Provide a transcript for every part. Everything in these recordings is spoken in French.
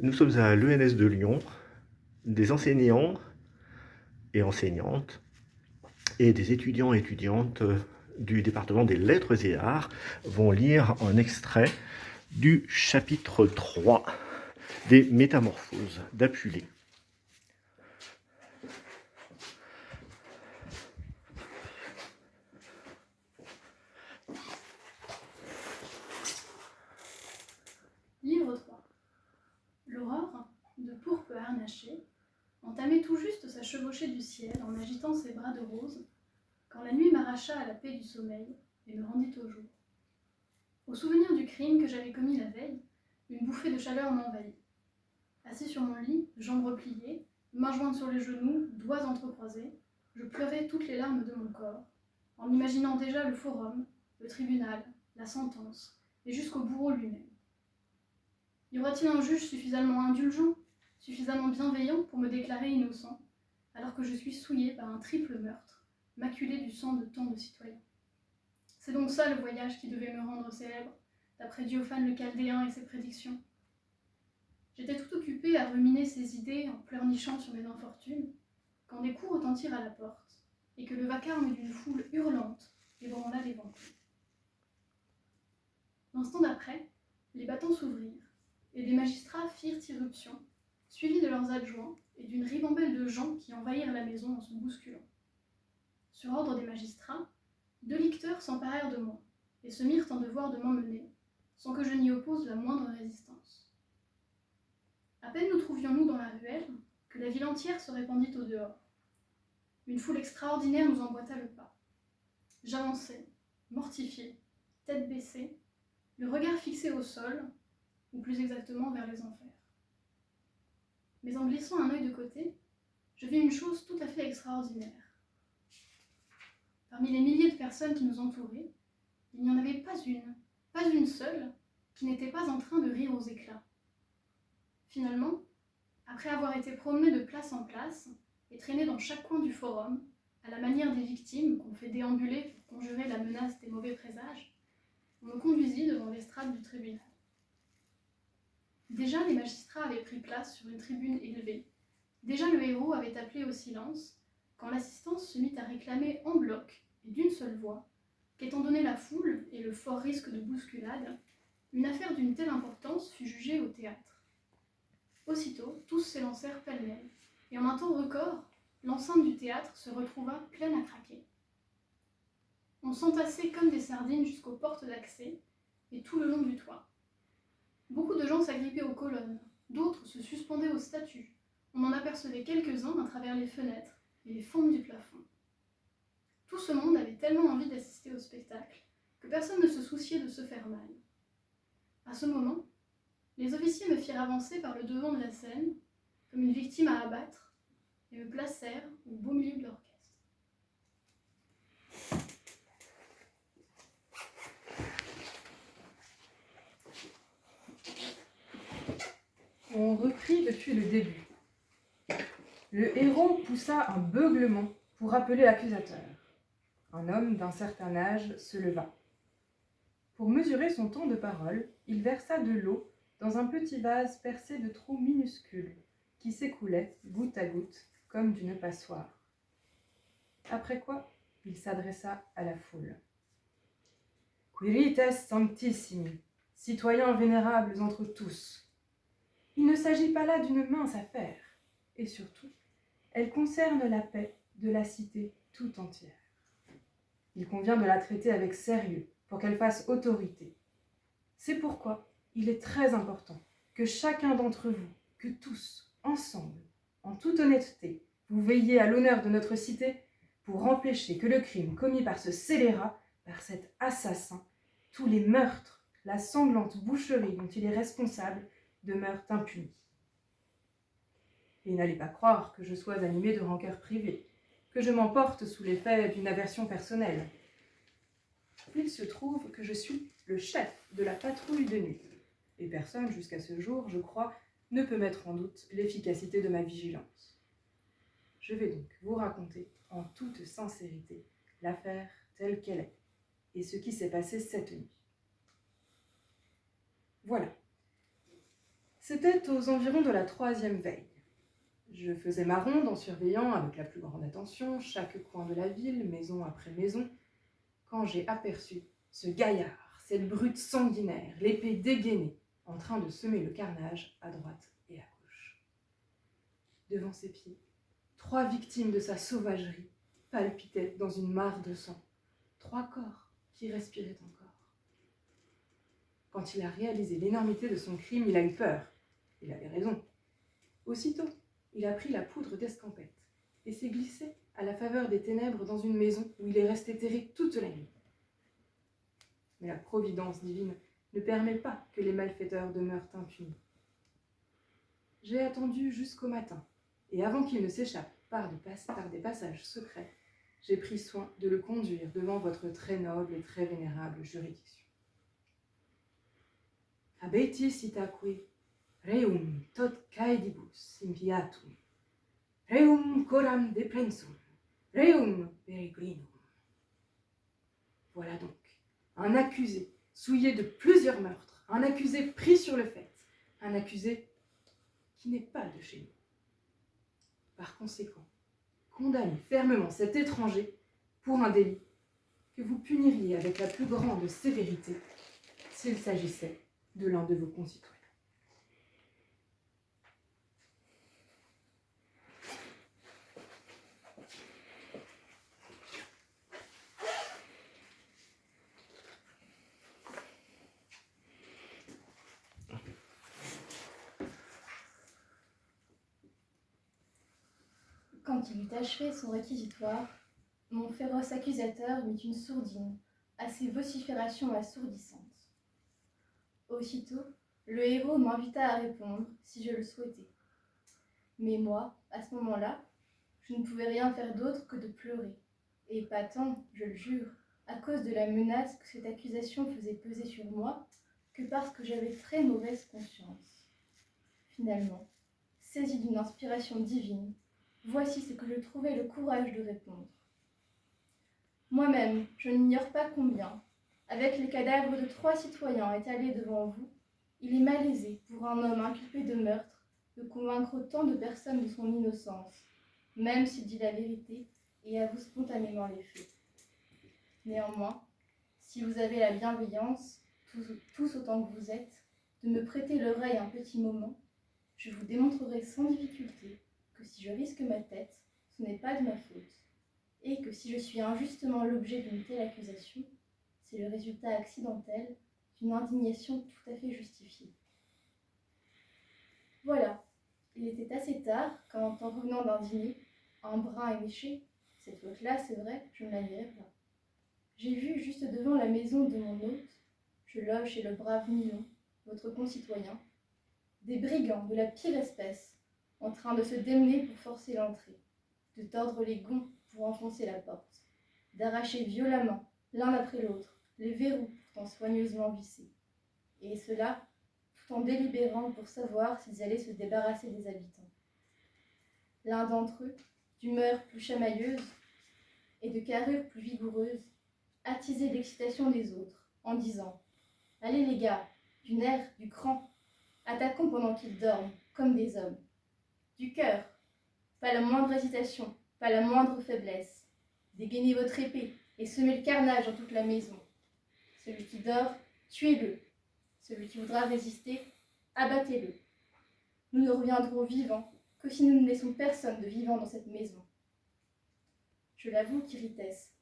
Nous sommes à l'ENS de Lyon. Des enseignants et enseignantes et des étudiants et étudiantes du département des lettres et arts vont lire un extrait du chapitre 3 des Métamorphoses d'Apulée. Livre 3. L'aurore, de pourpre harnaché, entamait tout juste sa chevauchée du ciel en agitant ses bras de rose, quand la nuit m'arracha à la paix du sommeil et me rendit au jour. Au souvenir du crime que j'avais commis la veille, une bouffée de chaleur m'envahit. Assis sur mon lit, jambes repliées, mains jointes sur les genoux, doigts entrecroisés, je pleurais toutes les larmes de mon corps, en imaginant déjà le forum, le tribunal, la sentence, et jusqu'au bourreau lui-même. Y aura-t-il un juge suffisamment indulgent, suffisamment bienveillant pour me déclarer innocent, alors que je suis souillée par un triple meurtre, maculé du sang de tant de citoyens? C'est donc ça le voyage qui devait me rendre célèbre, d'après Diophane le Chaldéen et ses prédictions. J'étais tout occupée à ruminer ces idées en pleurnichant sur mes infortunes, quand des coups retentirent à la porte, et que le vacarme d'une foule hurlante ébranla les ventouses. L'instant d'après, les battants s'ouvrirent, et des magistrats firent irruption, suivis de leurs adjoints et d'une ribambelle de gens qui envahirent la maison en se bousculant. Sur ordre des magistrats, 2 licteurs s'emparèrent de moi et se mirent en devoir de m'emmener, sans que je n'y oppose la moindre résistance. À peine nous trouvions-nous dans la ruelle que la ville entière se répandit au dehors. Une foule extraordinaire nous emboîta le pas. J'avançai, mortifiée, tête baissée, le regard fixé au sol, ou plus exactement vers les enfers. Mais en glissant un œil de côté, je vis une chose tout à fait extraordinaire. Parmi les milliers de personnes qui nous entouraient, il n'y en avait pas une seule, qui n'était pas en train de rire aux éclats. Finalement, après avoir été promenée de place en place et traînée dans chaque coin du forum, à la manière des victimes qu'on fait déambuler pour conjurer la menace des mauvais présages, on me conduisit devant l'estrade du tribunal. Déjà, les magistrats avaient pris place sur une tribune élevée. Déjà, le héros avait appelé au silence, quand l'assistance se mit à réclamer en bloc et d'une seule voix qu'étant donné la foule et le fort risque de bousculade, une affaire d'une telle importance fut jugée au théâtre. Aussitôt, tous s'élancèrent pêle-mêle, et en un temps record, l'enceinte du théâtre se retrouva pleine à craquer. On s'entassait comme des sardines jusqu'aux portes d'accès et tout le long du toit. Beaucoup de gens s'agrippaient aux colonnes, d'autres se suspendaient aux statues. On en apercevait quelques-uns à travers les fenêtres et les fentes du plafond. Tout ce monde avait tellement envie d'assister au spectacle que personne ne se souciait de se faire mal. À ce moment, les officiers me firent avancer par le devant de la scène, comme une victime à abattre, et me placèrent au beau milieu de l'orchestre. On reprit depuis le début. Le héros poussa un beuglement pour appeler l'accusateur. Un homme d'un certain âge se leva. Pour mesurer son temps de parole, il versa de l'eau dans un petit vase percé de trous minuscules qui s'écoulaient goutte à goutte comme d'une passoire. Après quoi, il s'adressa à la foule. « Quirites sanctissimi, citoyens vénérables entre tous. Il ne s'agit pas là d'une mince affaire, et surtout, elle concerne la paix de la cité tout entière. Il convient de la traiter avec sérieux pour qu'elle fasse autorité. C'est pourquoi il est très important que chacun d'entre vous, que tous, ensemble, en toute honnêteté, vous veilliez à l'honneur de notre cité pour empêcher que le crime commis par ce scélérat, par cet assassin, tous les meurtres, la sanglante boucherie dont il est responsable, demeurent impunis. Et n'allez pas croire que je sois animé de rancœur privée, que je m'emporte sous l'effet d'une aversion personnelle. Il se trouve que je suis le chef de la patrouille de nuit, et personne jusqu'à ce jour, je crois, ne peut mettre en doute l'efficacité de ma vigilance. Je vais donc vous raconter en toute sincérité l'affaire telle qu'elle est, et ce qui s'est passé cette nuit. Voilà. C'était aux environs de la 3e veille. Je faisais ma ronde en surveillant avec la plus grande attention chaque coin de la ville, maison après maison, quand j'ai aperçu ce gaillard, cette brute sanguinaire, l'épée dégainée, en train de semer le carnage à droite et à gauche. Devant ses pieds, 3 victimes de sa sauvagerie palpitaient dans une mare de sang, 3 corps qui respiraient encore. Quand il a réalisé l'énormité de son crime, il a eu peur. Il avait raison. Aussitôt, il a pris la poudre d'escampette et s'est glissé à la faveur des ténèbres dans une maison où il est resté terré toute la nuit. Mais la providence divine ne permet pas que les malfaiteurs demeurent impunis. J'ai attendu jusqu'au matin, et avant qu'il ne s'échappe par des passages secrets, j'ai pris soin de le conduire devant votre très noble et très vénérable juridiction. Habetis itaque reum tot caedibus impiatum, reum coram deprensum, reum peregrinum. Voilà donc un accusé souillé de plusieurs meurtres, un accusé pris sur le fait, un accusé qui n'est pas de chez nous. Par conséquent, condamnez fermement cet étranger pour un délit que vous puniriez avec la plus grande sévérité s'il s'agissait de l'un de vos concitoyens. Quand il eut achevé son réquisitoire, mon féroce accusateur mit une sourdine à ces vociférations assourdissantes. Aussitôt, le héros m'invita à répondre si je le souhaitais. Mais moi, à ce moment-là, je ne pouvais rien faire d'autre que de pleurer, et pas tant, je le jure, à cause de la menace que cette accusation faisait peser sur moi, que parce que j'avais très mauvaise conscience. Finalement, saisi d'une inspiration divine, voici ce que je trouvai le courage de répondre. Moi-même, je n'ignore pas combien, avec les cadavres de 3 citoyens étalés devant vous, il est malaisé pour un homme inculpé de meurtre de convaincre autant de personnes de son innocence, même s'il dit la vérité et avoue spontanément les faits. Néanmoins, si vous avez la bienveillance, tous autant que vous êtes, de me prêter l'oreille un petit moment, je vous démontrerai sans difficulté que si je risque ma tête, ce n'est pas de ma faute, et que si je suis injustement l'objet d'une telle accusation, c'est le résultat accidentel d'une indignation tout à fait justifiée. Voilà, il était assez tard quand, en revenant d'un dîner, un brin éméché, cette faute-là, c'est vrai, je ne la nierai pas, j'ai vu juste devant la maison de mon hôte, je loge chez le brave Milon, votre concitoyen, des brigands de la pire espèce, en train de se démener pour forcer l'entrée, de tordre les gonds pour enfoncer la porte, d'arracher violemment, l'un après l'autre, les verrous pourtant soigneusement vissés, et cela tout en délibérant pour savoir s'ils allaient se débarrasser des habitants. L'un d'entre eux, d'humeur plus chamailleuse et de carrure plus vigoureuse, attisait l'excitation des autres, en disant « Allez les gars, du nerf, du cran, attaquons pendant qu'ils dorment, comme des hommes. Du cœur, pas la moindre hésitation, pas la moindre faiblesse. Dégainez votre épée et semez le carnage dans toute la maison. Celui qui dort, tuez-le. Celui qui voudra résister, abattez-le. Nous ne reviendrons vivants que si nous ne laissons personne de vivant dans cette maison. » Je l'avoue qu'Iritès,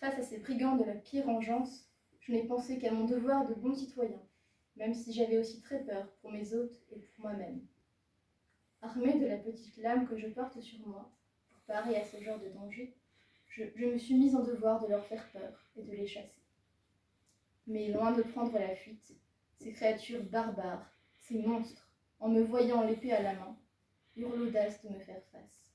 face à ces brigands de la pire engeance, je n'ai pensé qu'à mon devoir de bon citoyen, même si j'avais aussi très peur pour mes hôtes et pour moi-même. Armée de la petite lame que je porte sur moi, pour parer à ce genre de danger, je me suis mise en devoir de leur faire peur et de les chasser. Mais loin de prendre la fuite, ces créatures barbares, ces monstres, en me voyant l'épée à la main, eurent l'audace de me faire face.